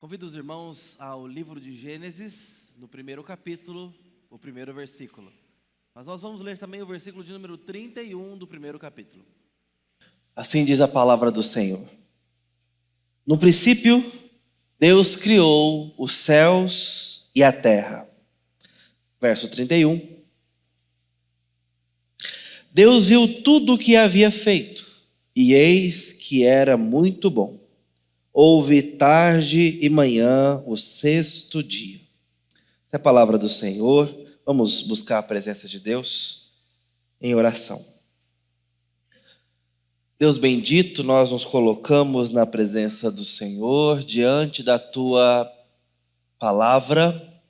Convido os irmãos ao livro de Gênesis, no primeiro capítulo, o primeiro versículo. Mas nós vamos ler também o versículo de número 31 do primeiro capítulo. Assim diz a palavra do Senhor. No princípio, Deus criou os céus e a terra. Verso 31. Deus viu tudo o que havia feito, e eis que era muito bom. Houve tarde e manhã o sexto dia. Essa é a palavra do Senhor. Vamos buscar a presença de Deus em oração. Deus bendito, nós nos colocamos na presença do Senhor, diante da Tua palavra,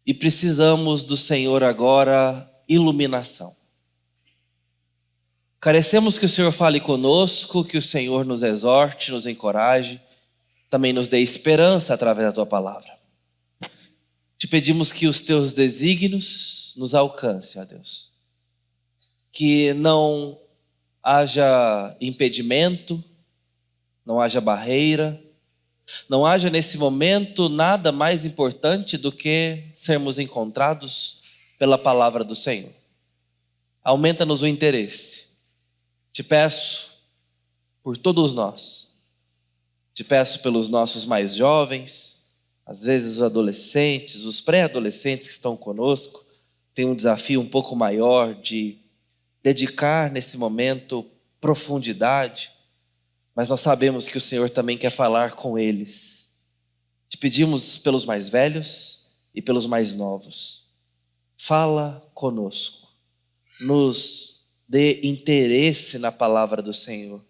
e precisamos do Senhor agora iluminação. Carecemos que o Senhor fale conosco, que o Senhor nos exorte, nos encoraje, também nos dê esperança através da Tua palavra. Te pedimos que os Teus desígnios nos alcancem, ó Deus. Que não haja impedimento, não haja barreira, não haja nesse momento nada mais importante do que sermos encontrados pela palavra do Senhor. Aumenta-nos o interesse. Te peço por todos nós, te peço pelos nossos mais jovens, às vezes os adolescentes, os pré-adolescentes que estão conosco, têm um desafio um pouco maior de dedicar nesse momento profundidade, mas nós sabemos que o Senhor também quer falar com eles. Te pedimos pelos mais velhos e pelos mais novos, fala conosco, nos dê interesse na palavra do Senhor,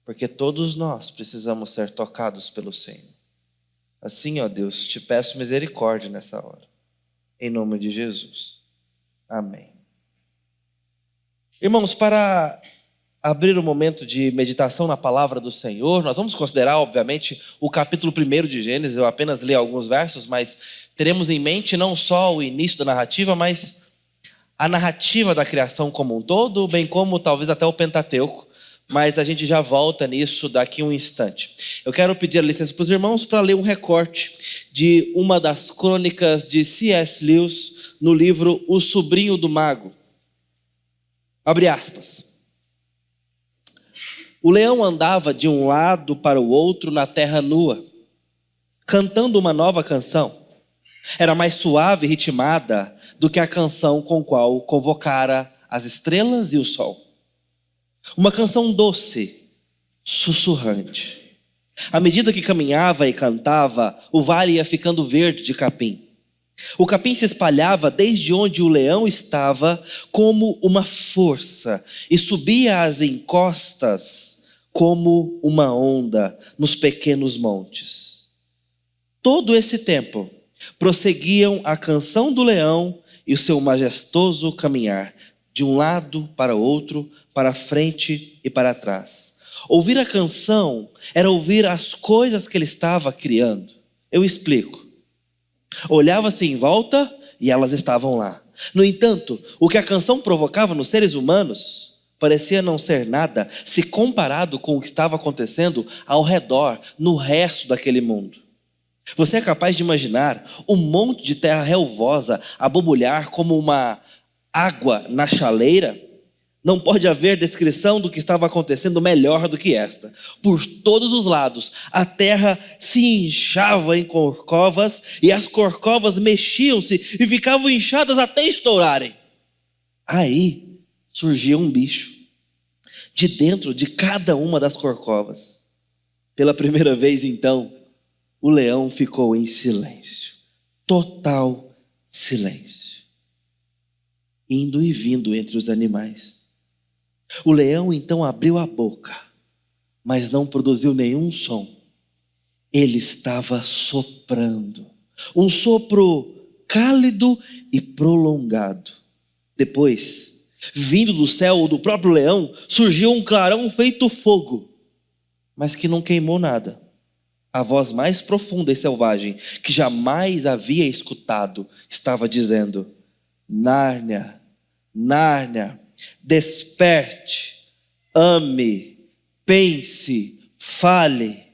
porque todos nós precisamos ser tocados pelo Senhor. Assim, ó Deus, te peço misericórdia nessa hora, em nome de Jesus, amém. Irmãos, para abrir o momento de meditação na palavra do Senhor, nós vamos considerar, obviamente, o capítulo 1 de Gênesis. Eu apenas li alguns versos, mas teremos em mente não só o início da narrativa, mas a narrativa da criação como um todo, bem como talvez até o Pentateuco, mas a gente já volta nisso daqui a um instante. Eu quero pedir a licença para os irmãos para ler um recorte de uma das crônicas de C.S. Lewis no livro O Sobrinho do Mago. Abre aspas. O leão andava de um lado para o outro na terra nua, cantando uma nova canção. Era mais suave e ritmada do que a canção com qual convocara as estrelas e o sol. Uma canção doce, sussurrante. À medida que caminhava e cantava, o vale ia ficando verde de capim. O capim se espalhava desde onde o leão estava como uma força e subia às encostas como uma onda nos pequenos montes. Todo esse tempo prosseguiam a canção do leão e o seu majestoso caminhar, de um lado para o outro, para frente e para trás. Ouvir a canção era ouvir as coisas que ele estava criando. Eu explico. Olhava-se em volta e elas estavam lá. No entanto, o que a canção provocava nos seres humanos parecia não ser nada se comparado com o que estava acontecendo ao redor, no resto daquele mundo. Você é capaz de imaginar um monte de terra relvosa a borbulhar como uma água na chaleira? Não pode haver descrição do que estava acontecendo melhor do que esta. Por todos os lados, a terra se inchava em corcovas e as corcovas mexiam-se e ficavam inchadas até estourarem. Aí surgia um bicho de dentro de cada uma das corcovas. Pela primeira vez, então, o leão ficou em silêncio, total silêncio, indo e vindo entre os animais. O leão então abriu a boca, mas não produziu nenhum som. Ele estava soprando, um sopro cálido e prolongado. Depois, vindo do céu ou do próprio leão, surgiu um clarão feito fogo, mas que não queimou nada. A voz mais profunda e selvagem que jamais havia escutado estava dizendo: Nárnia, Nárnia, desperte, ame, pense, fale.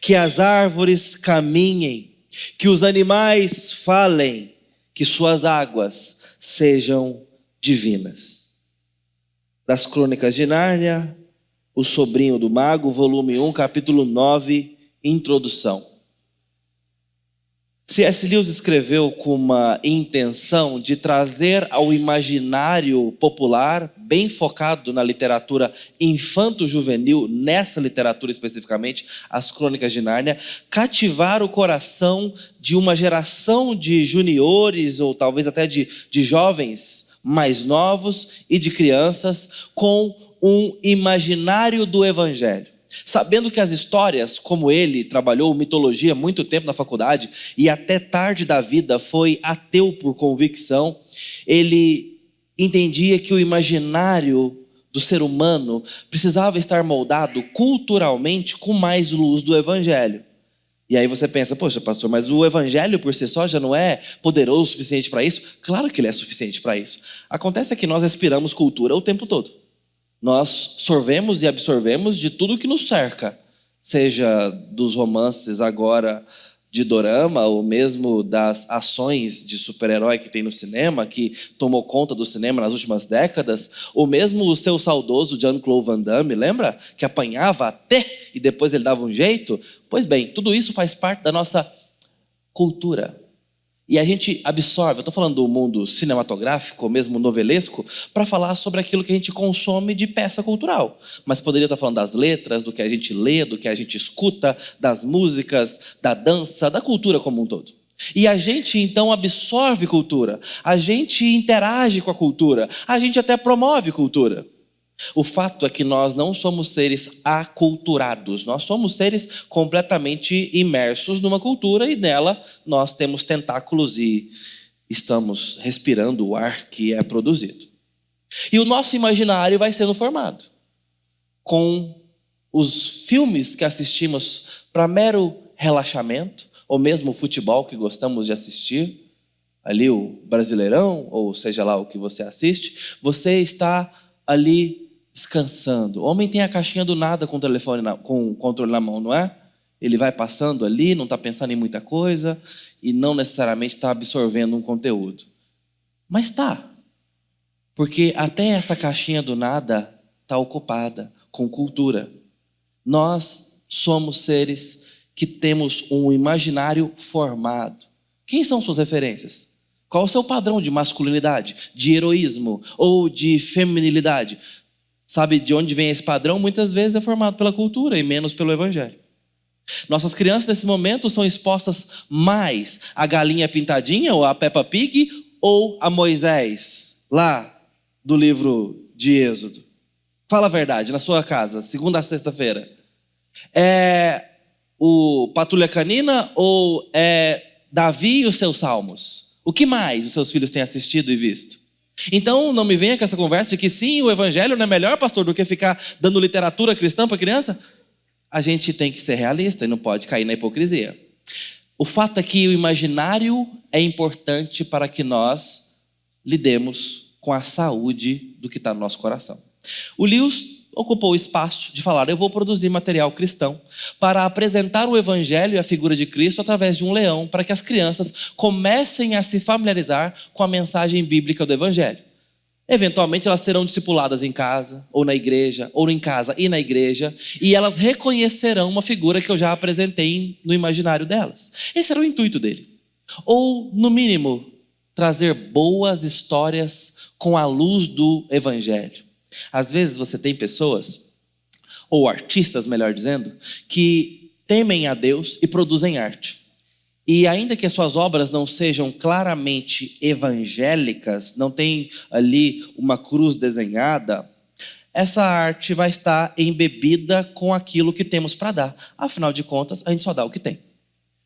Que as árvores caminhem, que os animais falem, que suas águas sejam divinas. Das Crônicas de Nárnia, O Sobrinho do Mago, volume 1, capítulo 9, introdução. C.S. Lewis escreveu com uma intenção de trazer ao imaginário popular, bem focado na literatura infanto-juvenil, nessa literatura especificamente, as Crônicas de Nárnia, cativar o coração de uma geração de juniores, ou talvez até de jovens mais novos e de crianças, com um imaginário do Evangelho. Sabendo que as histórias, como ele trabalhou mitologia muito tempo na faculdade e até tarde da vida foi ateu por convicção, ele entendia que o imaginário do ser humano precisava estar moldado culturalmente com mais luz do Evangelho. E aí você pensa, poxa pastor, mas o Evangelho por si só já não é poderoso o suficiente para isso? Claro que ele é suficiente para isso. Acontece que nós respiramos cultura o tempo todo. Nós sorvemos e absorvemos de tudo que nos cerca, seja dos romances agora de dorama, ou mesmo das ações de super-herói que tem no cinema, que tomou conta do cinema nas últimas décadas, ou mesmo o seu saudoso Jean-Claude Van Damme, lembra? Que apanhava até e depois ele dava um jeito. Pois bem, tudo isso faz parte da nossa cultura. E a gente absorve, eu estou falando do mundo cinematográfico, ou mesmo novelesco, para falar sobre aquilo que a gente consome de peça cultural. Mas poderia estar falando das letras, do que a gente lê, do que a gente escuta, das músicas, da dança, da cultura como um todo. E a gente então absorve cultura, a gente interage com a cultura, a gente até promove cultura. O fato é que nós não somos seres aculturados, nós somos seres completamente imersos numa cultura e nela nós temos tentáculos e estamos respirando o ar que é produzido. E o nosso imaginário vai sendo formado com os filmes que assistimos para mero relaxamento, ou mesmo o futebol que gostamos de assistir, ali o Brasileirão, ou seja lá o que você assiste, você está ali descansando. O homem tem a caixinha do nada com o telefone, com o controle na mão, não é? Ele vai passando ali, não está pensando em muita coisa e não necessariamente está absorvendo um conteúdo. Mas está. Porque até essa caixinha do nada está ocupada com cultura. Nós somos seres que temos um imaginário formado. Quem são suas referências? Qual é o seu padrão de masculinidade, de heroísmo ou de feminilidade? Sabe de onde vem esse padrão? Muitas vezes é formado pela cultura e menos pelo Evangelho. Nossas crianças nesse momento são expostas mais à galinha pintadinha ou à Peppa Pig ou a Moisés, lá do livro de Êxodo. Fala a verdade, na sua casa, segunda a sexta-feira. É o Patrulha Canina ou é Davi e os seus salmos? O que mais os seus filhos têm assistido e visto? Então não me venha com essa conversa de que sim, o Evangelho não é melhor, pastor, do que ficar dando literatura cristã para criança. A gente tem que ser realista e não pode cair na hipocrisia. O fato é que o imaginário é importante para que nós lidemos com a saúde do que está no nosso coração. O Lewis ocupou o espaço de falar, eu vou produzir material cristão para apresentar o Evangelho e a figura de Cristo através de um leão, para que as crianças comecem a se familiarizar com a mensagem bíblica do Evangelho. Eventualmente elas serão discipuladas em casa, ou na igreja, ou em casa e na igreja, e elas reconhecerão uma figura que eu já apresentei no imaginário delas. Esse era o intuito dele. Ou, no mínimo, trazer boas histórias com a luz do Evangelho. Às vezes você tem pessoas, ou artistas, melhor dizendo, que temem a Deus e produzem arte. E ainda que as suas obras não sejam claramente evangélicas, não tem ali uma cruz desenhada, essa arte vai estar embebida com aquilo que temos para dar. Afinal de contas, a gente só dá o que tem.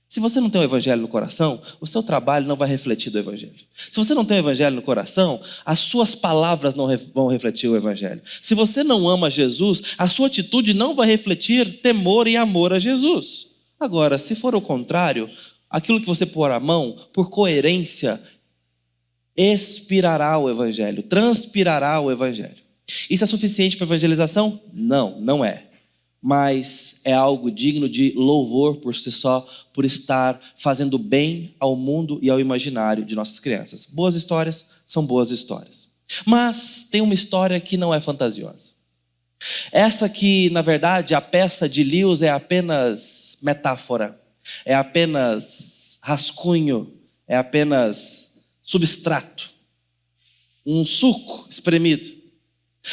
Se você não tem o Evangelho no coração, o seu trabalho não vai refletir do Evangelho. Se você não tem o Evangelho no coração, as suas palavras não vão refletir o Evangelho. Se você não ama Jesus, a sua atitude não vai refletir temor e amor a Jesus. Agora, se for o contrário, aquilo que você pôr a mão, por coerência, expirará o Evangelho, transpirará o Evangelho. Isso é suficiente para evangelização? Não, não é. mas é algo digno de louvor por si só, por estar fazendo bem ao mundo e ao imaginário de nossas crianças. Boas histórias são boas histórias. Mas tem uma história que não é fantasiosa. Essa que, na verdade, a peça de Lewis é apenas metáfora, é apenas rascunho, é apenas substrato, um suco espremido.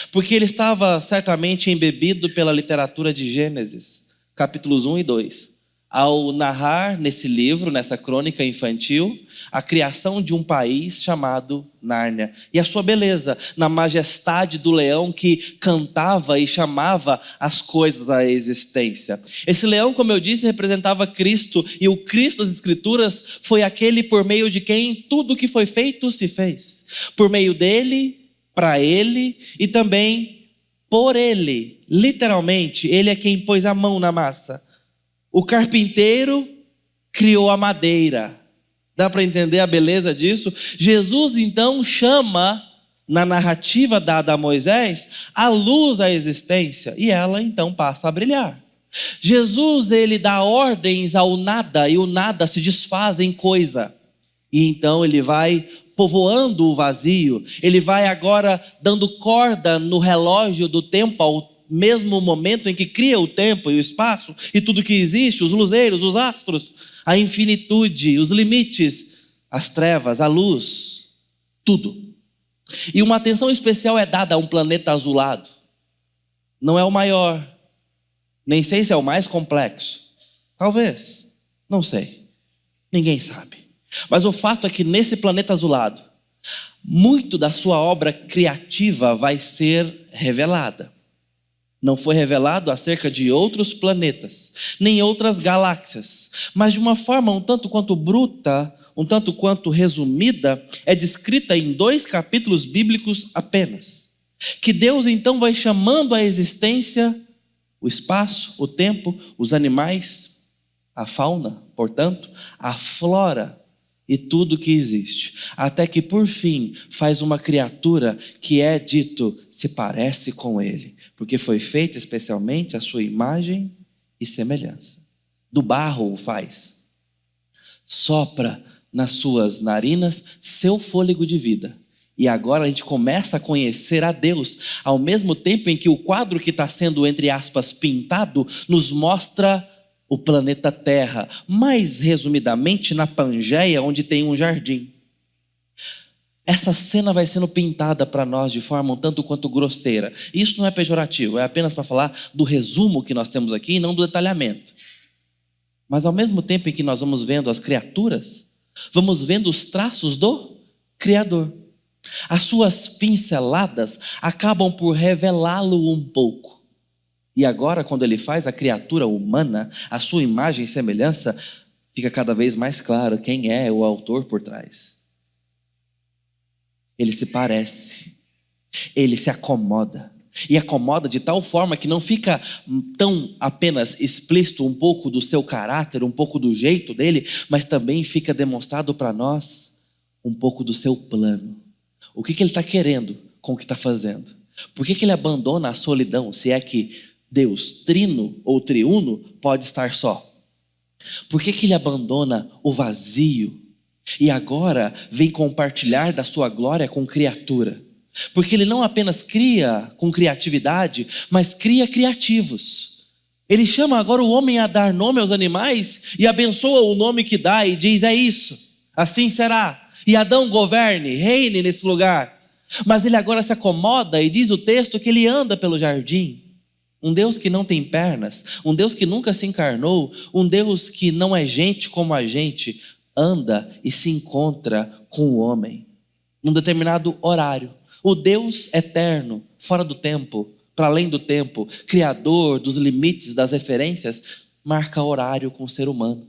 Porque ele estava certamente embebido pela literatura de Gênesis, capítulos 1 e 2, ao narrar nesse livro, nessa crônica infantil, a criação de um país chamado Nárnia. E a sua beleza, na majestade do leão que cantava e chamava as coisas à existência. Esse leão, como eu disse, representava Cristo, e o Cristo das Escrituras foi aquele por meio de quem tudo que foi feito se fez. Por meio dele, para ele e também por ele. Literalmente, ele é quem pôs a mão na massa. O carpinteiro criou a madeira. Dá para entender a beleza disso? Jesus então chama, na narrativa dada a Moisés, a luz à existência, e ela então passa a brilhar. Jesus, ele dá ordens ao nada, e o nada se desfaz em coisa. E então ele vai povoando o vazio, ele vai agora dando corda no relógio do tempo, ao mesmo momento em que cria o tempo e o espaço, e tudo que existe, os luzeiros, os astros, a infinitude, os limites, as trevas, a luz, tudo. E uma atenção especial é dada a um planeta azulado. Não é o maior, nem sei se é o mais complexo, talvez, não sei, ninguém sabe. Mas o fato é que nesse planeta azulado, muito da sua obra criativa vai ser revelada. Não foi revelado acerca de outros planetas, nem outras galáxias, mas de uma forma um tanto quanto bruta, um tanto quanto resumida, é descrita em 2 capítulos bíblicos apenas. Que Deus então vai chamando à existência o espaço, o tempo, os animais, a fauna, portanto, a flora, e tudo que existe, até que por fim faz uma criatura que é dito se parece com ele, porque foi feita especialmente a sua imagem e semelhança. Do barro o faz, sopra nas suas narinas seu fôlego de vida, e agora a gente começa a conhecer a Deus, ao mesmo tempo em que o quadro que está sendo, entre aspas, pintado, nos mostra o planeta Terra, mais resumidamente na Pangeia, onde tem um jardim. Essa cena vai sendo pintada para nós de forma um tanto quanto grosseira. Isso não é pejorativo, é apenas para falar do resumo que nós temos aqui e não do detalhamento. Mas ao mesmo tempo em que nós vamos vendo as criaturas, vamos vendo os traços do Criador. As suas pinceladas acabam por revelá-lo um pouco. E agora, quando ele faz a criatura humana, a sua imagem e semelhança, fica cada vez mais claro quem é o autor por trás. Ele se parece, ele se acomoda, e acomoda de tal forma que não fica tão apenas explícito um pouco do seu caráter, um pouco do jeito dele, mas também fica demonstrado para nós um pouco do seu plano. O que ele está querendo com o que está fazendo? Por que ele abandona a solidão, se é que Deus, trino ou triuno, pode estar só? Por que ele abandona o vazio e agora vem compartilhar da sua glória com criatura? Porque ele não apenas cria com criatividade, mas cria criativos. Ele chama agora o homem a dar nome aos animais e abençoa o nome que dá e diz: é isso, assim será. E Adão governe, reine nesse lugar. Mas ele agora se acomoda e diz o texto que ele anda pelo jardim. Um Deus que não tem pernas, um Deus que nunca se encarnou, um Deus que não é gente como a gente, anda e se encontra com o homem, num determinado horário. O Deus eterno, fora do tempo, para além do tempo, criador dos limites, das referências, marca horário com o ser humano.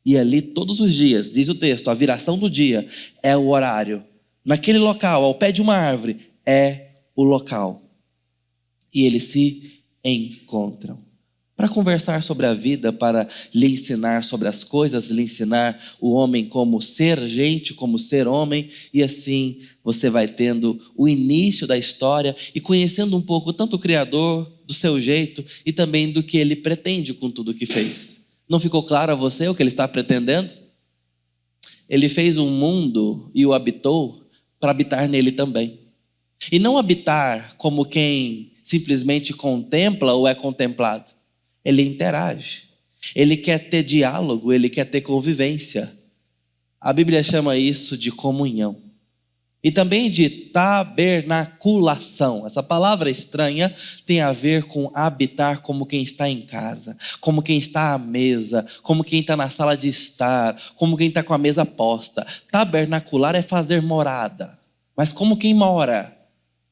E ali todos os dias, diz o texto, a viração do dia é o horário. Naquele local, ao pé de uma árvore, é o local. E eles se encontram para conversar sobre a vida, para lhe ensinar sobre as coisas, lhe ensinar o homem como ser gente, como ser homem, e assim você vai tendo o início da história e conhecendo um pouco tanto o Criador do seu jeito e também do que ele pretende com tudo que fez. Não ficou claro a você o que ele está pretendendo? Ele fez um mundo e o habitou para habitar nele também. E não habitar como quem simplesmente contempla ou é contemplado. Ele interage. Ele quer ter diálogo, ele quer ter convivência. A Bíblia chama isso de comunhão. E também de tabernaculação. Essa palavra estranha tem a ver com habitar como quem está em casa, como quem está à mesa, como quem está na sala de estar, como quem está com a mesa posta. Tabernacular é fazer morada, mas como quem mora,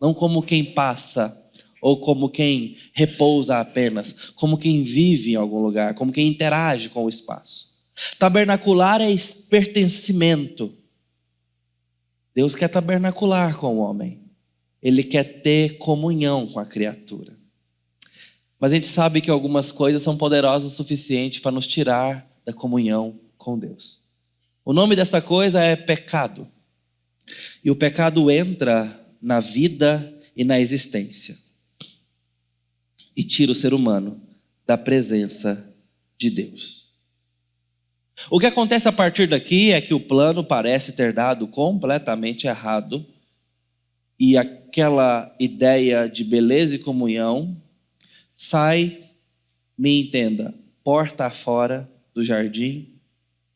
não como quem passa, ou como quem repousa apenas, como quem vive em algum lugar, como quem interage com o espaço. Tabernacular é pertencimento. Deus quer tabernacular com o homem. Ele quer ter comunhão com a criatura. Mas a gente sabe que algumas coisas são poderosas o suficiente para nos tirar da comunhão com Deus. O nome dessa coisa é pecado. E o pecado entra na vida e na existência. E tira o ser humano da presença de Deus. O que acontece a partir daqui é que o plano parece ter dado completamente errado e aquela ideia de beleza e comunhão sai, me entenda, porta afora do jardim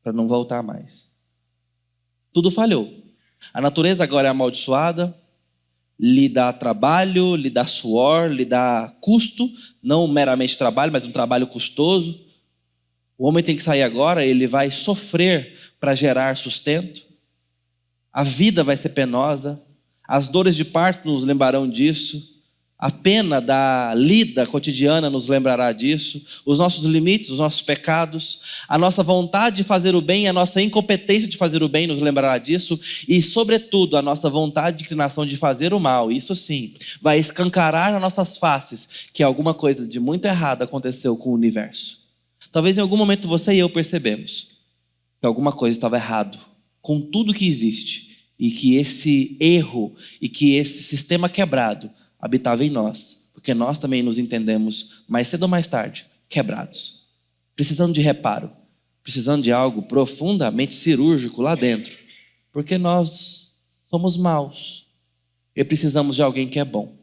para não voltar mais. Tudo falhou. A natureza agora é amaldiçoada, lhe dá trabalho, lhe dá suor, lhe dá custo, não meramente trabalho, mas um trabalho custoso. O homem tem que sair agora, ele vai sofrer para gerar sustento. A vida vai ser penosa. As dores de parto nos lembrarão disso. A pena da lida cotidiana nos lembrará disso. Os nossos limites, os nossos pecados. A nossa vontade de fazer o bem, a nossa incompetência de fazer o bem nos lembrará disso. E, sobretudo, a nossa vontade de inclinação de fazer o mal. Isso sim, vai escancarar nas nossas faces que alguma coisa de muito errado aconteceu com o universo. Talvez em algum momento você e eu percebemos que alguma coisa estava errado com tudo que existe e que esse erro e que esse sistema quebrado habitava em nós, porque nós também nos entendemos mais cedo ou mais tarde quebrados, precisando de reparo, precisando de algo profundamente cirúrgico lá dentro, porque nós somos maus e precisamos de alguém que é bom.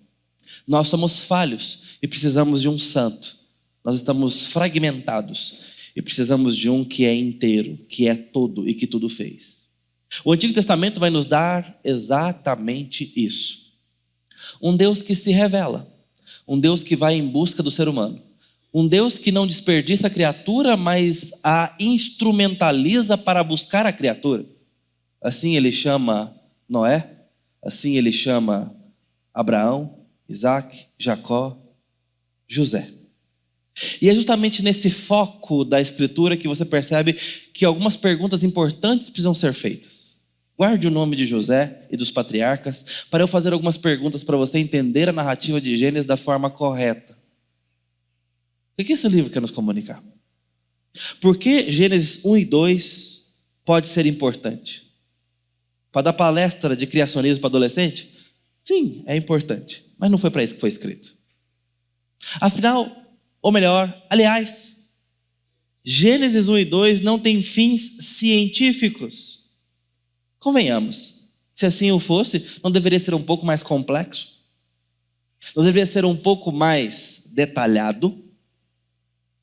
Nós somos falhos e precisamos de um santo. Nós estamos fragmentados e precisamos de um que é inteiro, que é todo e que tudo fez. O Antigo Testamento vai nos dar exatamente isso. Um Deus que se revela, um Deus que vai em busca do ser humano, um Deus que não desperdiça a criatura, mas a instrumentaliza para buscar a criatura. Assim ele chama Noé, assim ele chama Abraão, Isaac, Jacó, José. E é justamente nesse foco da Escritura que você percebe que algumas perguntas importantes precisam ser feitas. Guarde o nome de José e dos patriarcas para eu fazer algumas perguntas para você entender a narrativa de Gênesis da forma correta. O que esse livro quer nos comunicar? Por que Gênesis 1 e 2 pode ser importante? Para dar palestra de criacionismo para adolescente? Sim, é importante, mas não foi para isso que foi escrito. Afinal, ou melhor, aliás, Gênesis 1 e 2 não tem fins científicos. Convenhamos, se assim o fosse, não deveria ser um pouco mais complexo? Não deveria ser um pouco mais detalhado?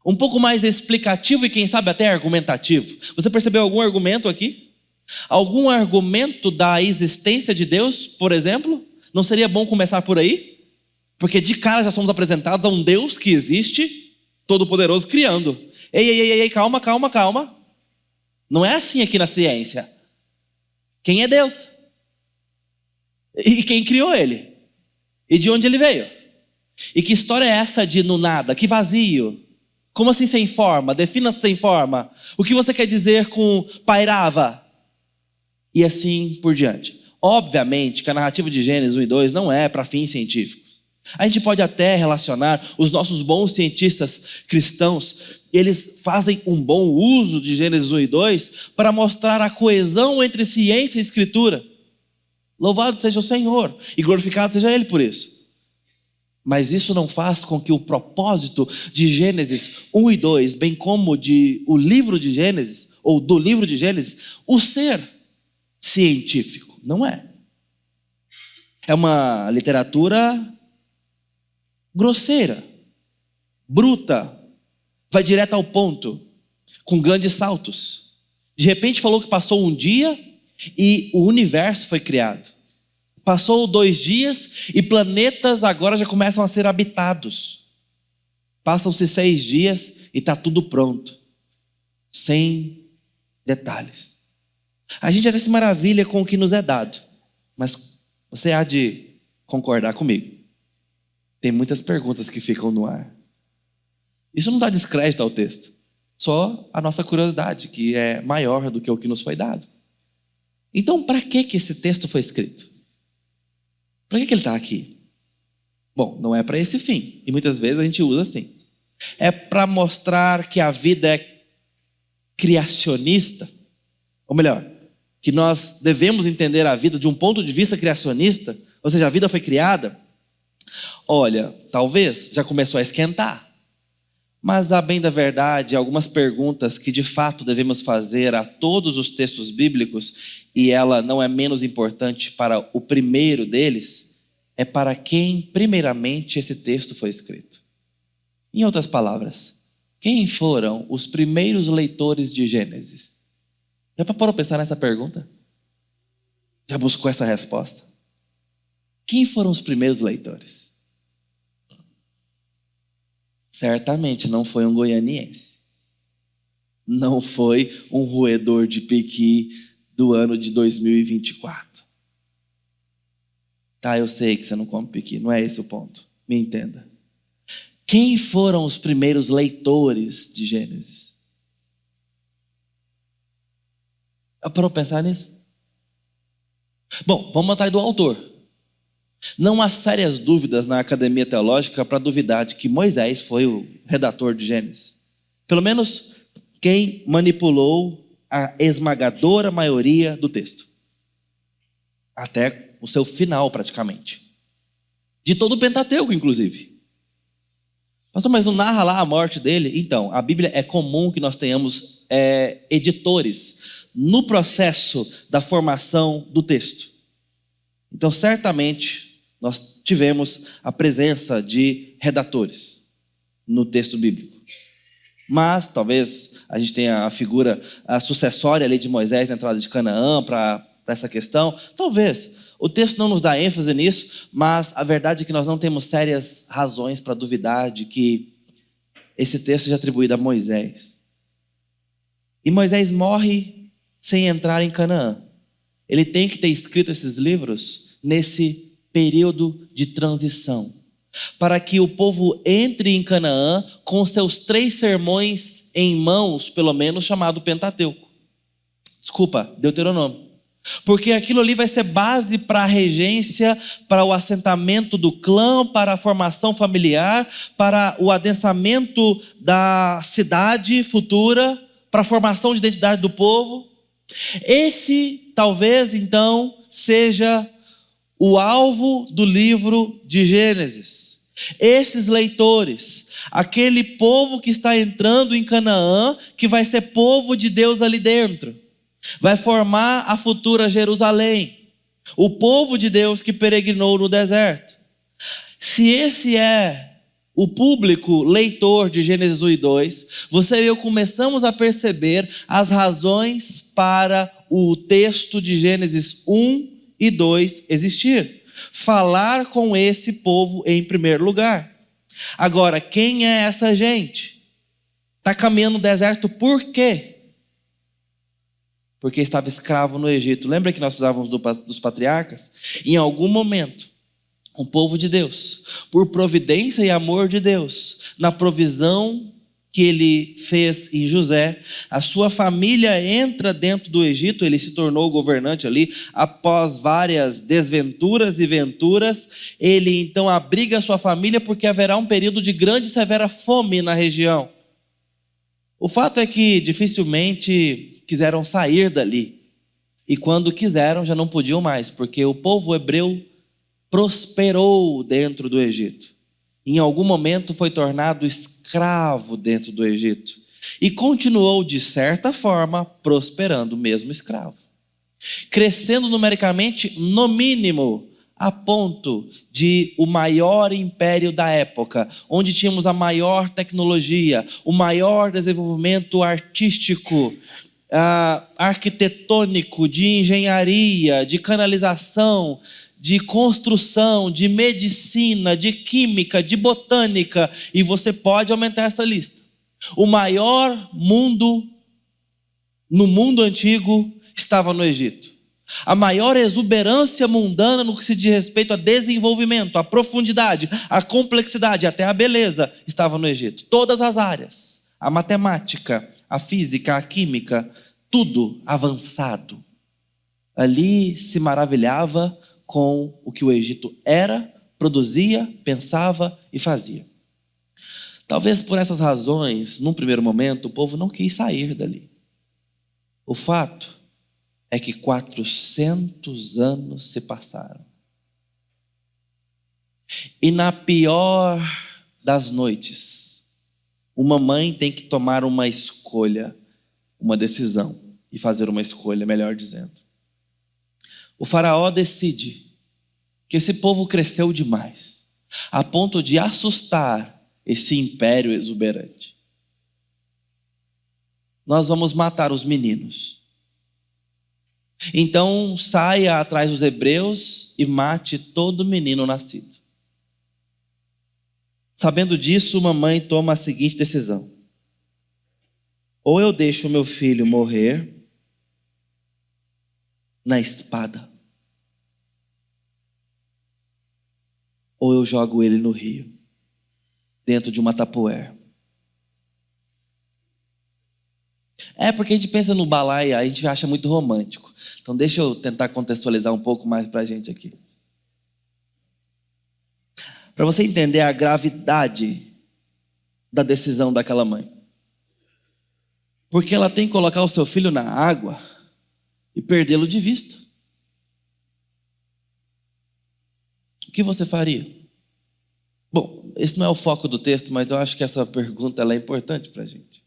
Um pouco mais explicativo e quem sabe até argumentativo? Você percebeu algum argumento aqui? Algum argumento da existência de Deus, por exemplo? Não seria bom começar por aí? Porque de cara já somos apresentados a um Deus que existe, todo-poderoso, criando. Ei, calma. Não é assim aqui na ciência. Quem é Deus? E quem criou ele? E de onde ele veio? E que história é essa de no nada? Que vazio? Como assim sem forma? Defina-se sem forma. O que você quer dizer com pairava? E assim por diante. Obviamente que a narrativa de Gênesis 1 e 2 não é para fins científicos. A gente pode até relacionar os nossos bons cientistas cristãos, eles fazem um bom uso de Gênesis 1 e 2 para mostrar a coesão entre ciência e escritura. Louvado seja o Senhor e glorificado seja Ele por isso. Mas isso não faz com que o propósito de Gênesis 1 e 2, bem como o livro de Gênesis, ou do livro de Gênesis, o ser científico. Não é. É uma literatura grosseira, bruta, vai direto ao ponto, com grandes saltos. De repente falou que passou um dia e o universo foi criado. Passou 2 dias e planetas agora já começam a ser habitados. Passam-se 6 dias e está tudo pronto, sem detalhes. A gente até se maravilha com o que nos é dado, mas você há de concordar comigo. Tem muitas perguntas que ficam no ar. Isso não dá descrédito ao texto, só a nossa curiosidade, que é maior do que o que nos foi dado. Então, para que esse texto foi escrito? Para que ele está aqui? Bom, não é para esse fim, e muitas vezes a gente usa assim. É para mostrar que a vida é criacionista, ou melhor, que nós devemos entender a vida de um ponto de vista criacionista, ou seja, a vida foi criada. Olha, talvez já começou a esquentar, mas a bem da verdade, algumas perguntas que de fato devemos fazer a todos os textos bíblicos, e ela não é menos importante para o primeiro deles, é para quem primeiramente esse texto foi escrito. Em outras palavras, quem foram os primeiros leitores de Gênesis? Já parou para pensar nessa pergunta? Já buscou essa resposta? Quem foram os primeiros leitores? Certamente não foi um goianiense. Não foi um roedor de piqui do ano de 2024. Tá, eu sei que você não come piqui, não é esse o ponto. Me entenda. Quem foram os primeiros leitores de Gênesis? Já parou para pensar nisso? Bom, vamos atrás do autor. Não há sérias dúvidas na academia teológica para duvidar de que Moisés foi o redator de Gênesis. Pelo menos quem manipulou a esmagadora maioria do texto. Até o seu final, praticamente. De todo o Pentateuco, inclusive. Pastor, mas não narra lá a morte dele? Então, a Bíblia é comum que nós tenhamos editores no processo da formação do texto. Então, certamente, nós tivemos a presença de redatores no texto bíblico. Mas, talvez, a gente tenha a figura sucessória ali de Moisés na entrada de Canaã para essa questão. Talvez. O texto não nos dá ênfase nisso, mas a verdade é que nós não temos sérias razões para duvidar de que esse texto seja atribuído a Moisés. E Moisés morre sem entrar em Canaã. Ele tem que ter escrito esses livros nesse período de transição, para que o povo entre em Canaã com seus 3 sermões em mãos, pelo menos chamado Pentateuco. Deuteronômio. Porque aquilo ali vai ser base para a regência, para o assentamento do clã, para a formação familiar, para o adensamento da cidade futura, para a formação de identidade do povo. Esse, talvez, então, seja o alvo do livro de Gênesis. Esses leitores, aquele povo que está entrando em Canaã, que vai ser povo de Deus ali dentro, vai formar a futura Jerusalém, o povo de Deus que peregrinou no deserto. Se esse é o público leitor de Gênesis 1 e 2, você e eu começamos a perceber as razões para o texto de Gênesis 1 e 2 existir. Falar com esse povo em primeiro lugar. Agora, quem é essa gente? Está caminhando no deserto por quê? Porque estava escravo no Egito. Lembra que nós precisávamos dos patriarcas? Em algum momento, um povo de Deus, por providência e amor de Deus, na provisão que ele fez em José, a sua família entra dentro do Egito. Ele se tornou governante ali, após várias desventuras e venturas. Ele então abriga a sua família, porque haverá um período de grande e severa fome na região. O fato é que dificilmente quiseram sair dali, e quando quiseram já não podiam mais, porque o povo hebreu prosperou dentro do Egito. em algum momento foi tornado escravo dentro do Egito e continuou, de certa forma, prosperando mesmo escravo, crescendo numericamente, no mínimo, a ponto de o maior império da época, onde tínhamos a maior tecnologia, o maior desenvolvimento artístico, arquitetônico, de engenharia, de canalização, de construção, de medicina, de química, de botânica, e você pode aumentar essa lista. O maior mundo no mundo antigo estava no Egito. A maior exuberância mundana no que se diz respeito a desenvolvimento, a profundidade, a complexidade, até a beleza, estava no Egito. Todas as áreas, a matemática, a física, a química, tudo avançado. Ali se maravilhava com o que o Egito era, produzia, pensava e fazia. Talvez por essas razões, num primeiro momento, o povo não quis sair dali. O fato é que 400 anos se passaram. E na pior das noites, uma mãe tem que tomar uma escolha, uma decisão, e fazer uma escolha, melhor dizendo. O faraó decide que esse povo cresceu demais, a ponto de assustar esse império exuberante. Nós vamos matar os meninos. Então saia atrás dos hebreus e mate todo menino nascido. Sabendo disso, uma mãe toma a seguinte decisão: ou eu deixo o meu filho morrer na espada, ou eu jogo ele no rio, dentro de uma tapoer. Porque a gente pensa no balaia, a gente acha muito romântico. Então deixa eu tentar contextualizar um pouco mais para a gente aqui. Para você entender a gravidade da decisão daquela mãe. Porque ela tem que colocar o seu filho na água e perdê-lo de vista. O que você faria? Bom, esse não é o foco do texto, mas eu acho que essa pergunta ela é importante para a gente.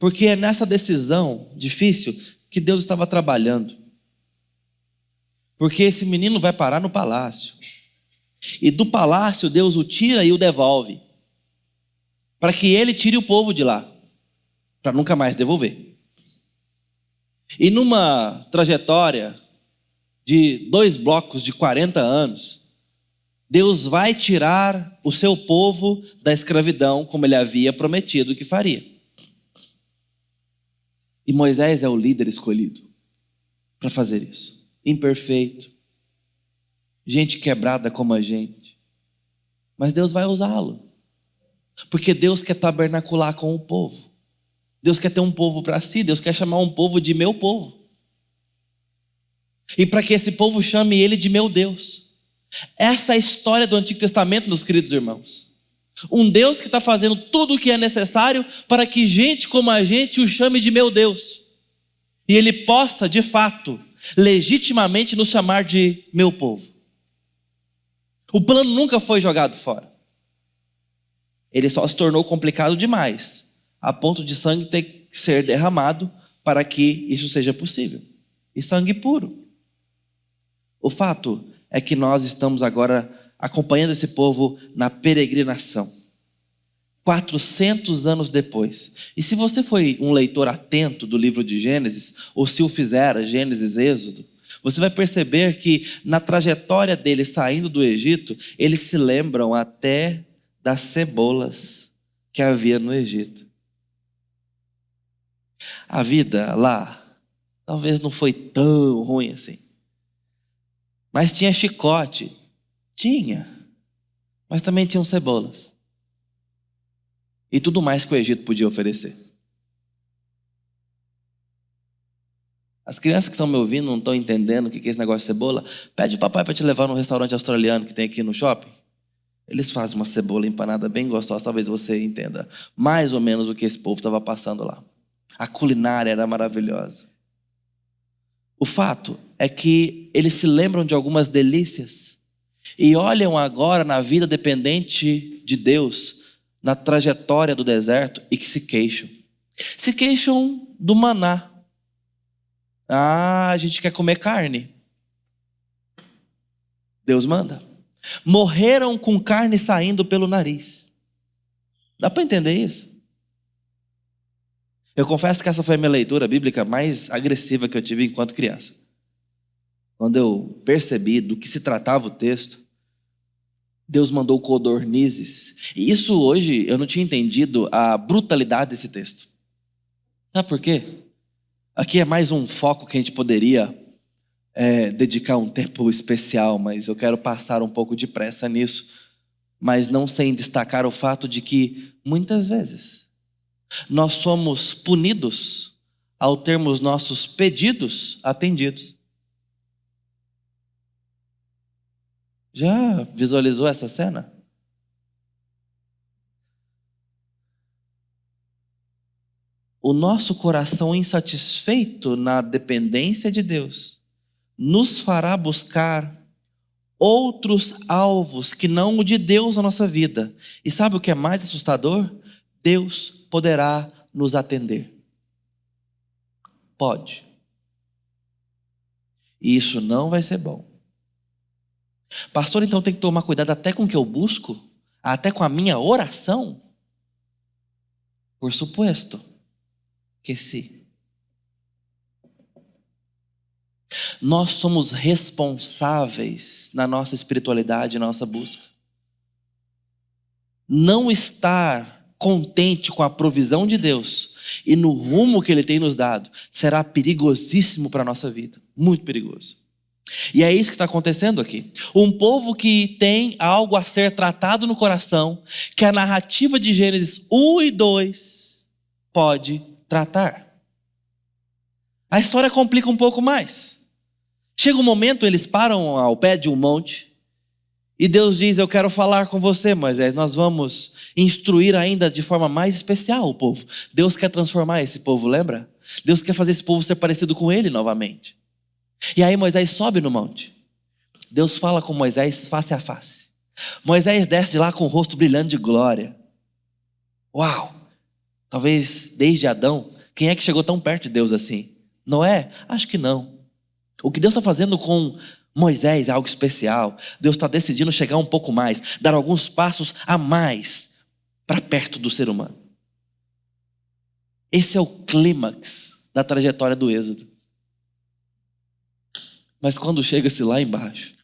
Porque é nessa decisão difícil que Deus estava trabalhando. Porque esse menino vai parar no palácio. E do palácio Deus o tira e o devolve, para que ele tire o povo de lá, para nunca mais devolver. E numa trajetória de 2 blocos de 40 anos, Deus vai tirar o seu povo da escravidão, como ele havia prometido que faria. E Moisés é o líder escolhido para fazer isso. Imperfeito, gente quebrada como a gente, mas Deus vai usá-lo, porque Deus quer tabernacular com o povo. Deus quer ter um povo para si. Deus quer chamar um povo de meu povo, e para que esse povo chame ele de meu Deus. Essa é a história do Antigo Testamento, meus queridos irmãos. Um Deus que está fazendo tudo o que é necessário para que gente como a gente o chame de meu Deus, e ele possa de fato, legitimamente nos chamar de meu povo. O plano nunca foi jogado fora. Ele só se tornou complicado demais, a ponto de sangue ter que ser derramado para que isso seja possível. E sangue puro. O fato é que nós estamos agora acompanhando esse povo na peregrinação. 400 anos depois. E se você foi um leitor atento do livro de Gênesis, ou se o fizera, Gênesis, Êxodo, você vai perceber que na trajetória deles saindo do Egito, eles se lembram até das cebolas que havia no Egito. A vida lá talvez não foi tão ruim assim. Mas tinha chicote. Tinha. Mas também tinham cebolas. E tudo mais que o Egito podia oferecer. As crianças que estão me ouvindo não estão entendendo o que é esse negócio de cebola. Pede o papai para te levar num restaurante australiano que tem aqui no shopping. Eles fazem uma cebola empanada bem gostosa. Talvez você entenda mais ou menos o que esse povo estava passando lá. A culinária era maravilhosa. O fato é que eles se lembram de algumas delícias. e olham agora na vida dependente de Deus, na trajetória do deserto, e que se queixam. Se queixam do maná. A gente quer comer carne. Deus manda. Morreram com carne saindo pelo nariz. Dá para entender isso? Eu confesso que essa foi a minha leitura bíblica mais agressiva que eu tive enquanto criança. Quando eu percebi do que se tratava o texto, Deus mandou codornizes. E isso hoje eu não tinha entendido a brutalidade desse texto. Sabe por quê? Aqui é mais um foco que a gente poderia dedicar um tempo especial, mas eu quero passar um pouco de pressa nisso, mas não sem destacar o fato de que, muitas vezes, nós somos punidos ao termos nossos pedidos atendidos. Já visualizou essa cena? O nosso coração insatisfeito na dependência de Deus nos fará buscar outros alvos que não o de Deus na nossa vida. E sabe o que é mais assustador? Deus poderá nos atender. Pode. E isso não vai ser bom. Pastor, então tem que tomar cuidado até com o que eu busco? Até com a minha oração? Por suposto que sim. Nós somos responsáveis na nossa espiritualidade, na nossa busca. Não estar contente com a provisão de Deus e no rumo que Ele tem nos dado será perigosíssimo para a nossa vida. Muito perigoso. E é isso que está acontecendo aqui. Um povo que tem algo a ser tratado no coração, que a narrativa de Gênesis 1 e 2 pode tratar. A história complica um pouco mais. Chega um momento, eles param ao pé de um monte e Deus diz: eu quero falar com você, Moisés. Nós vamos instruir ainda de forma mais especial o povo. Deus quer transformar esse povo, lembra? Deus quer fazer esse povo ser parecido com Ele novamente. E aí Moisés sobe no monte. Deus fala com Moisés face a face. Moisés desce de lá com o rosto brilhando de glória. Uau! Talvez desde Adão, quem é que chegou tão perto de Deus assim? Noé? Acho que não. O que Deus está fazendo com Moisés é algo especial. Deus está decidindo chegar um pouco mais, dar alguns passos a mais para perto do ser humano. Esse é o clímax da trajetória do Êxodo. Mas quando chega-se lá embaixo,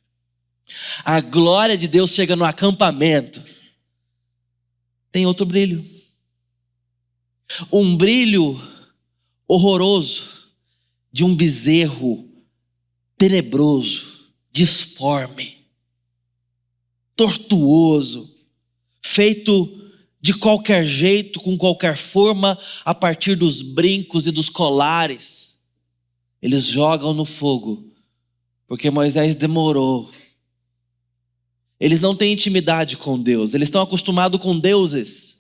a glória de Deus chega no acampamento, tem outro brilho. Um brilho horroroso de um bezerro tenebroso, disforme, tortuoso, feito de qualquer jeito, com qualquer forma, a partir dos brincos e dos colares. Eles jogam no fogo, porque Moisés demorou. Eles não têm intimidade com Deus, eles estão acostumados com deuses.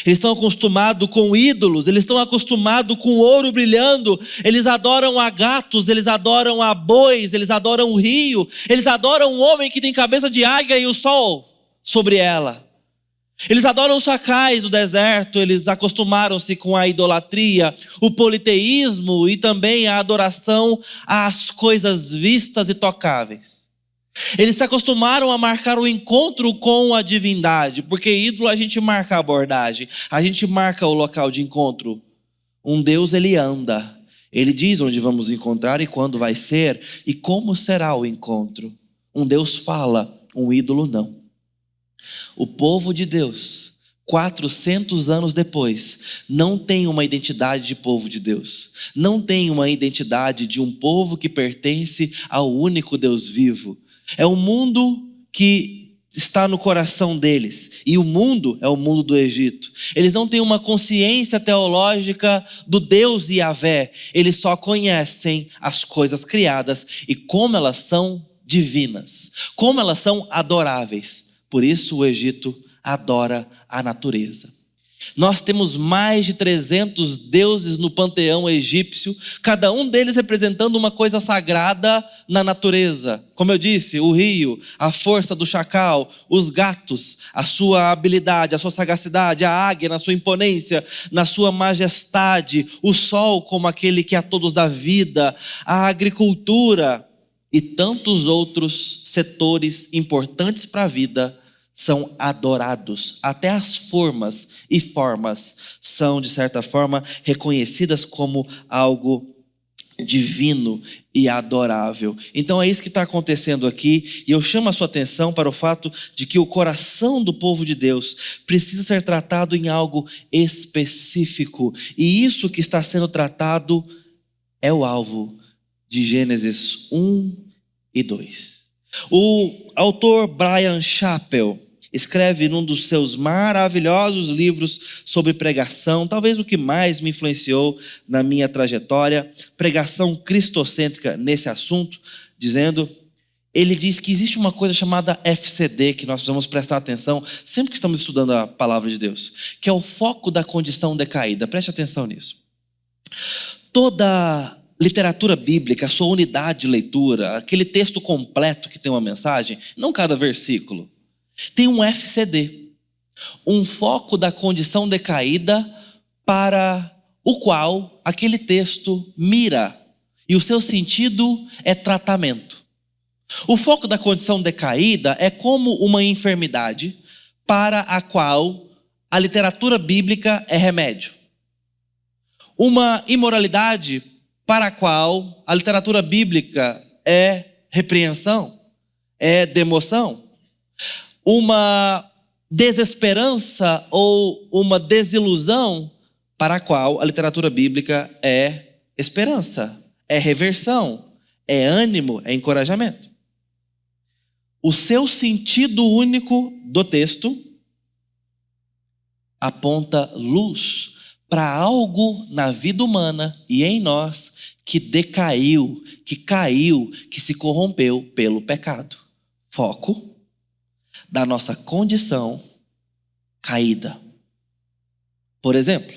Eles estão acostumados com ídolos, eles estão acostumados com ouro brilhando, eles adoram a gatos, eles adoram a bois, eles adoram o rio, eles adoram um homem que tem cabeça de águia e o sol sobre ela. Eles adoram os chacais do deserto, eles acostumaram-se com a idolatria, o politeísmo e também a adoração às coisas vistas e tocáveis. Eles se acostumaram a marcar o encontro com a divindade, porque ídolo a gente marca a abordagem, a gente marca o local de encontro. Um Deus, ele anda, ele diz onde vamos encontrar e quando vai ser e como será o encontro. Um Deus fala, um ídolo não. O povo de Deus, 400 anos depois, não tem uma identidade de povo de Deus, não tem uma identidade de um povo que pertence ao único Deus vivo. É o mundo que está no coração deles. E o mundo é o mundo do Egito. Eles não têm uma consciência teológica do Deus Yahvé. Eles só conhecem as coisas criadas e como elas são divinas, como elas são adoráveis. Por isso o Egito adora a natureza. Nós temos mais de 300 deuses no panteão egípcio, cada um deles representando uma coisa sagrada na natureza. Como eu disse, o rio, a força do chacal, os gatos, a sua habilidade, a sua sagacidade, a águia na sua imponência, na sua majestade, o sol como aquele que a todos dá vida, a agricultura e tantos outros setores importantes para a vida são adorados. Até as formas e formas são, de certa forma, reconhecidas como algo divino e adorável. Então é isso que está acontecendo aqui, e eu chamo a sua atenção para o fato de que o coração do povo de Deus precisa ser tratado em algo específico, e isso que está sendo tratado é o alvo de Gênesis 1 e 2. O autor Bryan Chapell escreve num dos seus maravilhosos livros sobre pregação, talvez o que mais me influenciou na minha trajetória, pregação cristocêntrica nesse assunto, ele diz que existe uma coisa chamada FCD, que nós precisamos prestar atenção sempre que estamos estudando a palavra de Deus, que é o foco da condição decaída. Preste atenção nisso. Toda literatura bíblica, a sua unidade de leitura, aquele texto completo que tem uma mensagem, não cada versículo, tem um FCD, um foco da condição decaída para o qual aquele texto mira, e o seu sentido é tratamento. O foco da condição decaída é como uma enfermidade para a qual a literatura bíblica é remédio. Uma imoralidade para a qual a literatura bíblica é repreensão, é demoção. Uma desesperança ou uma desilusão para a qual a literatura bíblica é esperança, é reversão, é ânimo, é encorajamento. O seu sentido único do texto aponta luz para algo na vida humana e em nós que decaiu, que caiu, que se corrompeu pelo pecado. Foco da nossa condição caída. Por exemplo,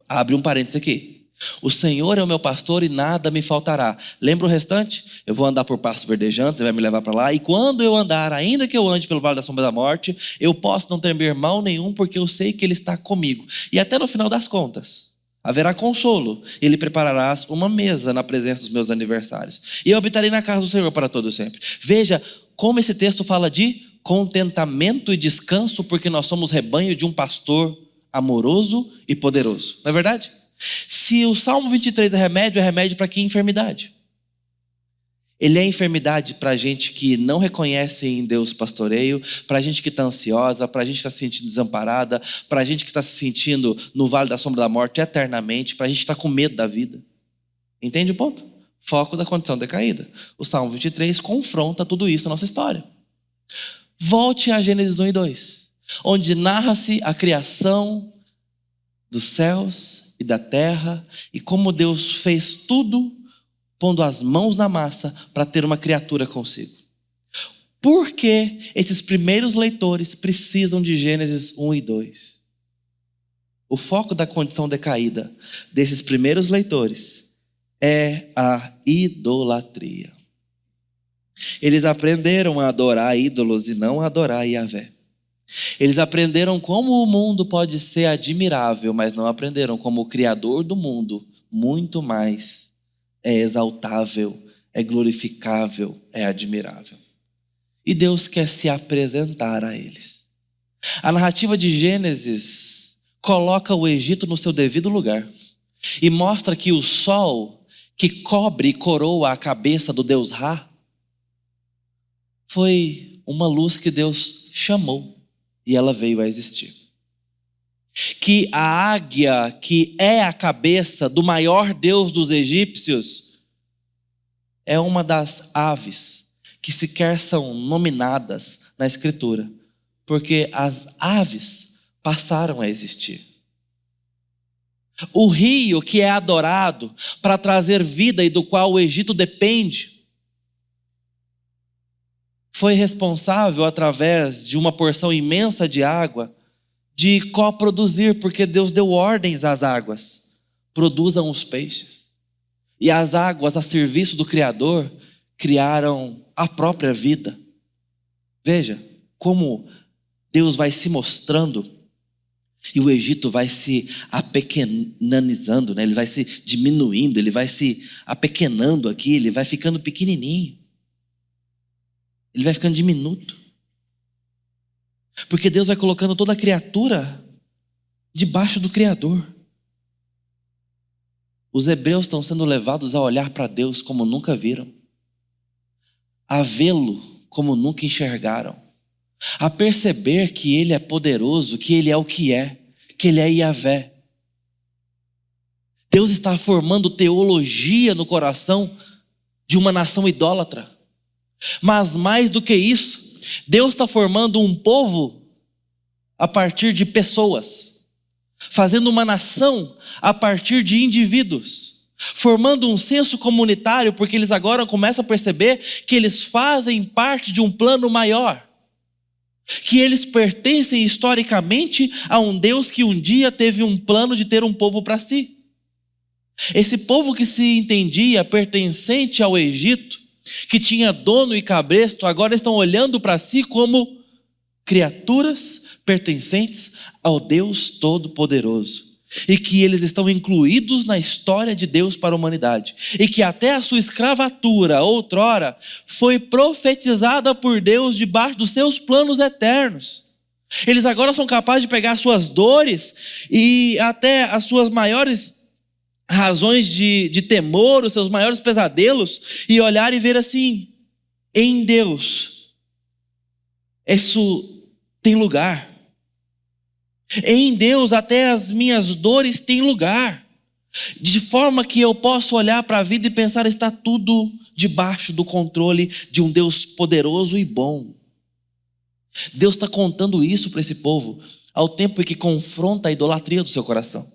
abre um parênteses aqui. O Senhor é o meu pastor e nada me faltará. Lembra o restante? Eu vou andar por pastos verdejantes, Ele vai me levar para lá. E quando eu andar, ainda que eu ande pelo vale da sombra da morte, eu posso não temer mal nenhum, porque eu sei que Ele está comigo. E até no final das contas, haverá consolo. Ele prepararás uma mesa na presença dos meus aniversários. E eu habitarei na casa do Senhor para todo sempre. Veja como esse texto fala de contentamento e descanso, porque nós somos rebanho de um pastor amoroso e poderoso. Não é verdade? Se o Salmo 23 é remédio para que enfermidade? Ele é enfermidade para a gente que não reconhece em Deus pastoreio, para a gente que está ansiosa, para a gente que está se sentindo desamparada, para a gente que está se sentindo no vale da sombra da morte eternamente, para a gente que está com medo da vida. Entende o ponto? Foco da condição decaída. O Salmo 23 confronta tudo isso na nossa história. Volte a Gênesis 1 e 2, onde narra-se a criação dos céus e da terra, e como Deus fez tudo pondo as mãos na massa para ter uma criatura consigo. Por que esses primeiros leitores precisam de Gênesis 1 e 2? O foco da condição decaída desses primeiros leitores é a idolatria. Eles aprenderam a adorar ídolos e não a adorar Yahvé. Eles aprenderam como o mundo pode ser admirável, mas não aprenderam como o Criador do mundo muito mais é exaltável, é glorificável, é admirável. E Deus quer se apresentar a eles. A narrativa de Gênesis coloca o Egito no seu devido lugar e mostra que o sol que cobre e coroa a cabeça do Deus Ra foi uma luz que Deus chamou e ela veio a existir. Que a águia, que é a cabeça do maior Deus dos egípcios, é uma das aves que sequer são nominadas na Escritura, porque as aves passaram a existir. O rio que é adorado para trazer vida e do qual o Egito depende, foi responsável através de uma porção imensa de água de coproduzir, porque Deus deu ordens às águas: produzam os peixes. E as águas, a serviço do Criador, criaram a própria vida. Veja como Deus vai se mostrando e o Egito vai se apequenanizando, né? Ele vai se diminuindo, ele vai se apequenando aqui, ele vai ficando pequenininho. Ele vai ficando diminuto. Porque Deus vai colocando toda a criatura debaixo do Criador. Os hebreus estão sendo levados a olhar para Deus como nunca viram, a vê-lo como nunca enxergaram, a perceber que Ele é poderoso, que Ele é o que Ele é Yahvé. Deus está formando teologia no coração de uma nação idólatra. Mas mais do que isso, Deus está formando um povo a partir de pessoas, fazendo uma nação a partir de indivíduos, formando um senso comunitário, porque eles agora começam a perceber que eles fazem parte de um plano maior, que eles pertencem historicamente a um Deus que um dia teve um plano de ter um povo para si. Esse povo que se entendia pertencente ao Egito, que tinha dono e cabresto, agora estão olhando para si como criaturas pertencentes ao Deus Todo-Poderoso, e que eles estão incluídos na história de Deus para a humanidade, e que até a sua escravatura, outrora, foi profetizada por Deus debaixo dos seus planos eternos. Eles agora são capazes de pegar suas dores e até as suas maiores razões de temor, os seus maiores pesadelos, e olhar e ver assim: em Deus isso tem lugar. Em Deus até as minhas dores têm lugar, de forma que eu posso olhar para a vida e pensar: está tudo debaixo do controle de um Deus poderoso e bom. Deus está contando isso para esse povo ao tempo em que confronta a idolatria do seu coração.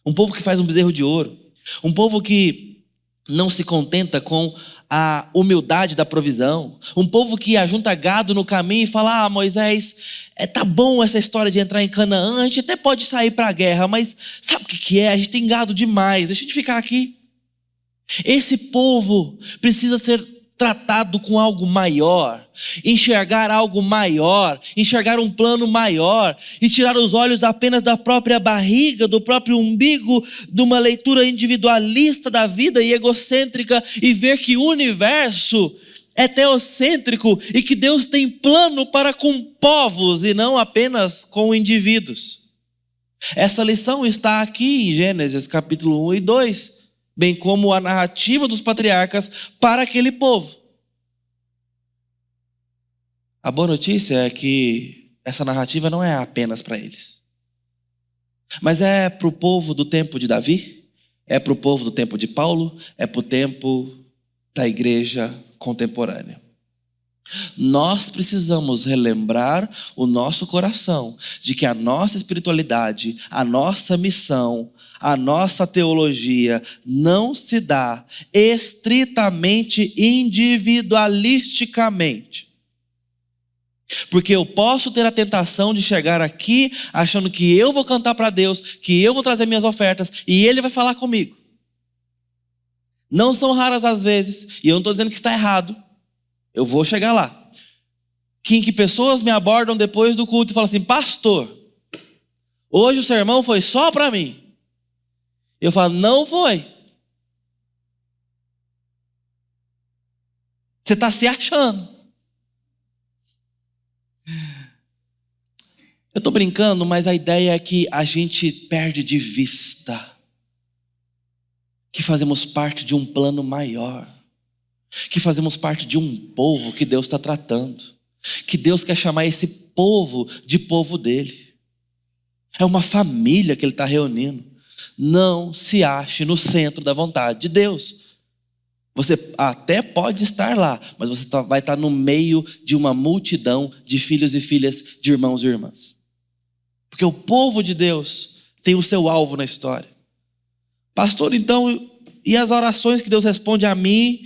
Um povo que faz um bezerro de ouro, um povo que não se contenta com a humildade da provisão, um povo que ajunta gado no caminho e fala: Moisés, tá bom essa história de entrar em Canaã, a gente até pode sair para a guerra, mas sabe o que é? A gente tem gado demais, deixa a gente ficar aqui. Esse povo precisa ser tratado com algo maior, enxergar algo maior, enxergar um plano maior, e tirar os olhos apenas da própria barriga, do próprio umbigo, de uma leitura individualista da vida e egocêntrica, e ver que o universo é teocêntrico e que Deus tem plano para com povos e não apenas com indivíduos. Essa lição está aqui em Gênesis capítulo 1 e 2, bem como a narrativa dos patriarcas para aquele povo. A boa notícia é que essa narrativa não é apenas para eles, mas é para o povo do tempo de Davi, é para o povo do tempo de Paulo, é para o tempo da igreja contemporânea. Nós precisamos relembrar o nosso coração de que a nossa espiritualidade, a nossa missão, a nossa teologia não se dá estritamente individualisticamente. Porque eu posso ter a tentação de chegar aqui achando que eu vou cantar para Deus, que eu vou trazer minhas ofertas e Ele vai falar comigo. Não são raras as vezes, e eu não estou dizendo que está errado, eu vou chegar lá, em que pessoas me abordam depois do culto e falam assim: pastor, hoje o sermão foi só para mim. Eu falo: não foi. Você está se achando. Eu estou brincando, mas a ideia é que a gente perde de vista que fazemos parte de um plano maior, que fazemos parte de um povo que Deus está tratando, que Deus quer chamar esse povo de povo dele. É uma família que Ele está reunindo. Não se ache no centro da vontade de Deus. Você até pode estar lá, mas você vai estar no meio de uma multidão de filhos e filhas, de irmãos e irmãs. Porque o povo de Deus tem o seu alvo na história. Pastor, então, e as orações que Deus responde a mim,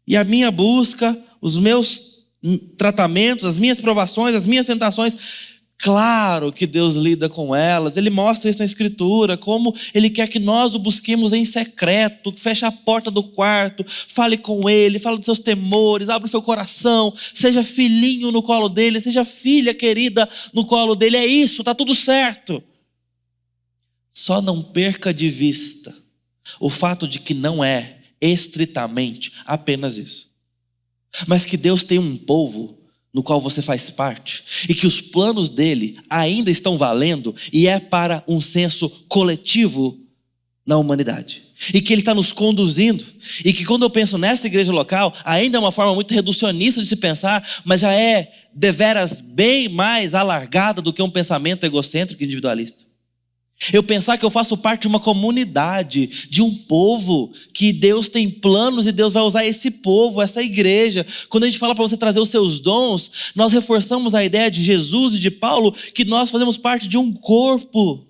e a minha busca, os meus tratamentos, as minhas provações, as minhas tentações, Claro que Deus lida com elas, Ele mostra isso na Escritura, como Ele quer que nós o busquemos em secreto, feche a porta do quarto, fale com Ele, fale dos seus temores, abra o seu coração, seja filhinho no colo dEle, seja filha querida no colo dEle, é isso, está tudo certo. Só não perca de vista o fato de que não é estritamente apenas isso, mas que Deus tem um povo no qual você faz parte, e que os planos dele ainda estão valendo, e é para um senso coletivo na humanidade, e que ele está nos conduzindo, e que quando eu penso nessa igreja local, ainda é uma forma muito reducionista de se pensar, mas já é deveras bem mais alargada do que um pensamento egocêntrico e individualista. Eu pensar que eu faço parte de uma comunidade, de um povo, que Deus tem planos e Deus vai usar esse povo, essa igreja. Quando a gente fala para você trazer os seus dons, nós reforçamos a ideia de Jesus e de Paulo, que nós fazemos parte de um corpo.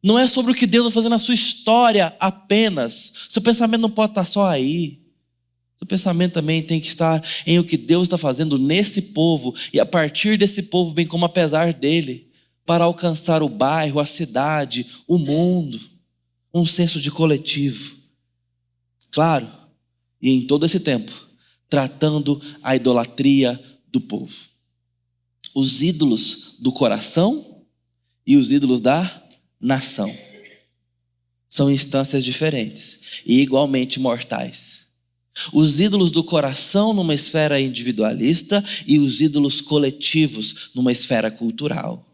Não é sobre o que Deus vai fazer na sua história apenas. Seu pensamento não pode estar só aí. Seu pensamento também tem que estar em o que Deus está fazendo nesse povo, e a partir desse povo, bem como apesar dele, para alcançar o bairro, a cidade, o mundo, um senso de coletivo. Claro, e em todo esse tempo, tratando a idolatria do povo. Os ídolos do coração e os ídolos da nação são instâncias diferentes e igualmente mortais. Os ídolos do coração numa esfera individualista e os ídolos coletivos numa esfera cultural.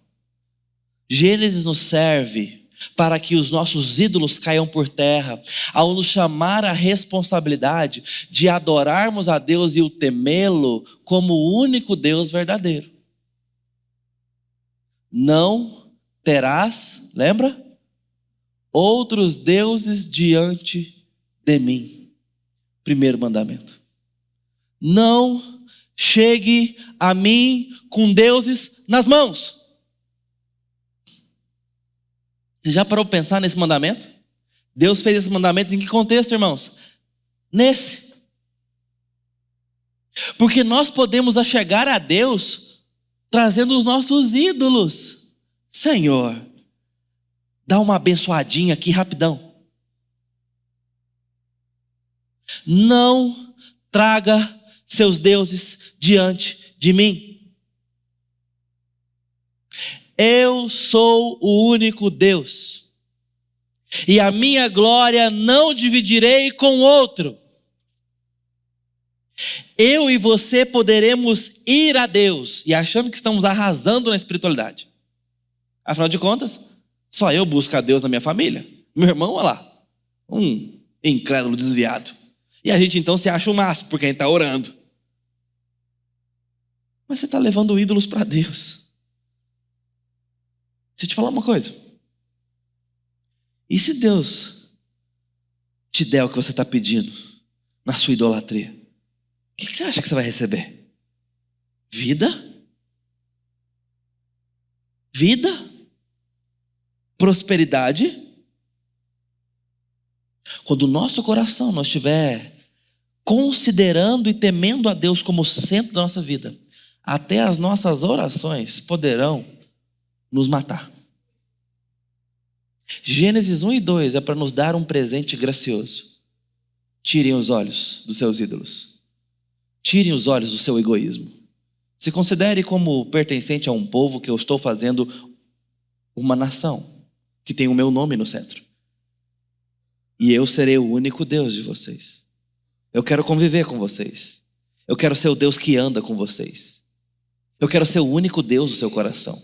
Gênesis nos serve para que os nossos ídolos caiam por terra, ao nos chamar a responsabilidade de adorarmos a Deus e o temê-lo como o único Deus verdadeiro. Não terás, lembra? Outros deuses diante de mim. Primeiro mandamento. Não chegue a mim com deuses nas mãos. Você já parou para pensar nesse mandamento? Deus fez esses mandamentos em que contexto, irmãos? Nesse. Porque nós podemos achegar a Deus trazendo os nossos ídolos. Senhor, dá uma abençoadinha aqui rapidão. Não traga seus deuses diante de mim. Eu sou o único Deus, e a minha glória não dividirei com outro. Eu e você poderemos ir a Deus, e achando que estamos arrasando na espiritualidade. Afinal de contas, só eu busco a Deus na minha família. Meu irmão, olha lá, um incrédulo desviado. E a gente então se acha o máximo, porque a gente está orando. Mas você está levando ídolos para Deus. Deixa eu te falar uma coisa. E se Deus te der o que você está pedindo na sua idolatria? O que você acha que você vai receber? Vida? Vida? Prosperidade? Quando o nosso coração não estiver considerando e temendo a Deus como centro da nossa vida, até as nossas orações poderão nos matar. Gênesis 1 e 2 é para nos dar um presente gracioso. Tirem os olhos dos seus ídolos. Tirem os olhos do seu egoísmo. Se considere como pertencente a um povo que eu estou fazendo uma nação, que tem o meu nome no centro. E eu serei o único Deus de vocês. Eu quero conviver com vocês. Eu quero ser o Deus que anda com vocês. Eu quero ser o único Deus do seu coração.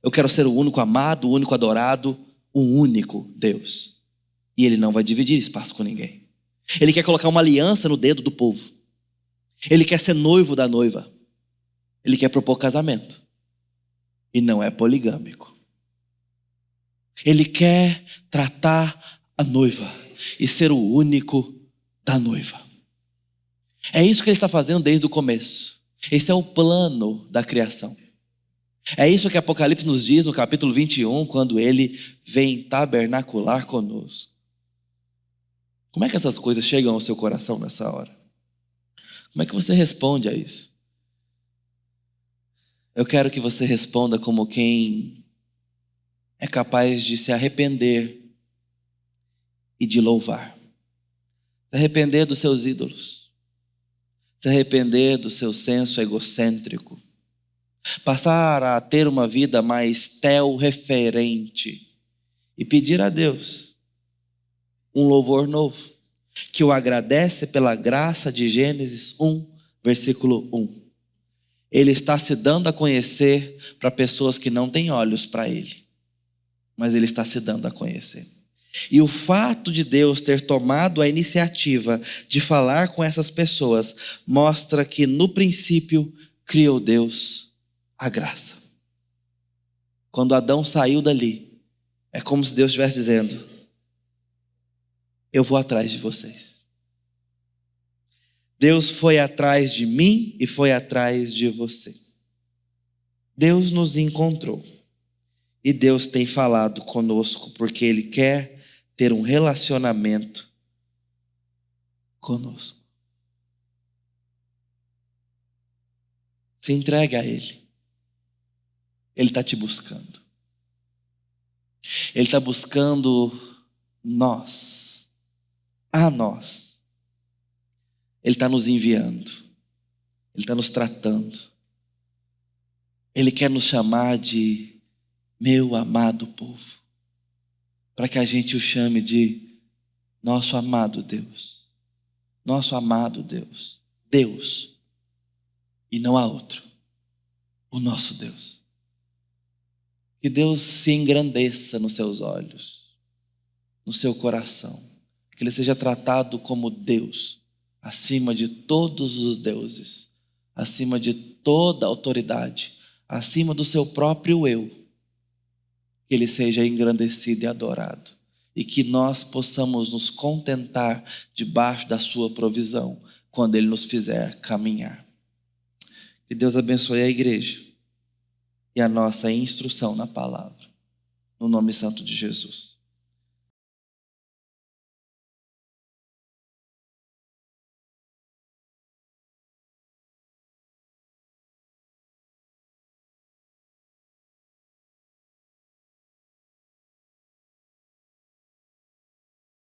Eu quero ser o único amado, o único adorado, o único Deus. E Ele não vai dividir espaço com ninguém. Ele quer colocar uma aliança no dedo do povo. Ele quer ser noivo da noiva. Ele quer propor casamento. E não é poligâmico. Ele quer tratar a noiva e ser o único da noiva. É isso que Ele está fazendo desde o começo. Esse é o plano da criação. É isso que Apocalipse nos diz no capítulo 21, quando Ele vem tabernacular conosco. Como é que essas coisas chegam ao seu coração nessa hora? Como é que você responde a isso? Eu quero que você responda como quem é capaz de se arrepender e de louvar. Se arrepender dos seus ídolos. Se arrepender do seu senso egocêntrico. Passar a ter uma vida mais teo-referente. E pedir a Deus um louvor novo, que o agradece pela graça de Gênesis 1, versículo 1. Ele está se dando a conhecer para pessoas que não têm olhos para Ele, mas Ele está se dando a conhecer. E o fato de Deus ter tomado a iniciativa de falar com essas pessoas mostra que no princípio criou Deus a graça. Quando Adão saiu dali, é como se Deus estivesse dizendo: eu vou atrás de vocês. Deus foi atrás de mim e foi atrás de você. Deus nos encontrou. E Deus tem falado conosco porque Ele quer ter um relacionamento conosco. Se entrega a Ele. Ele está te buscando. Ele está buscando nós. A nós. Ele está nos enviando. Ele está nos tratando. Ele quer nos chamar de meu amado povo. Para que a gente o chame de nosso amado Deus. Nosso amado Deus. Deus. E não há outro. O nosso Deus. Que Deus se engrandeça nos seus olhos. No seu coração. Que Ele seja tratado como Deus. Acima de todos os deuses, acima de toda autoridade, acima do seu próprio eu, que Ele seja engrandecido e adorado, e que nós possamos nos contentar debaixo da sua provisão, quando Ele nos fizer caminhar. Que Deus abençoe a igreja e a nossa instrução na palavra, no nome santo de Jesus.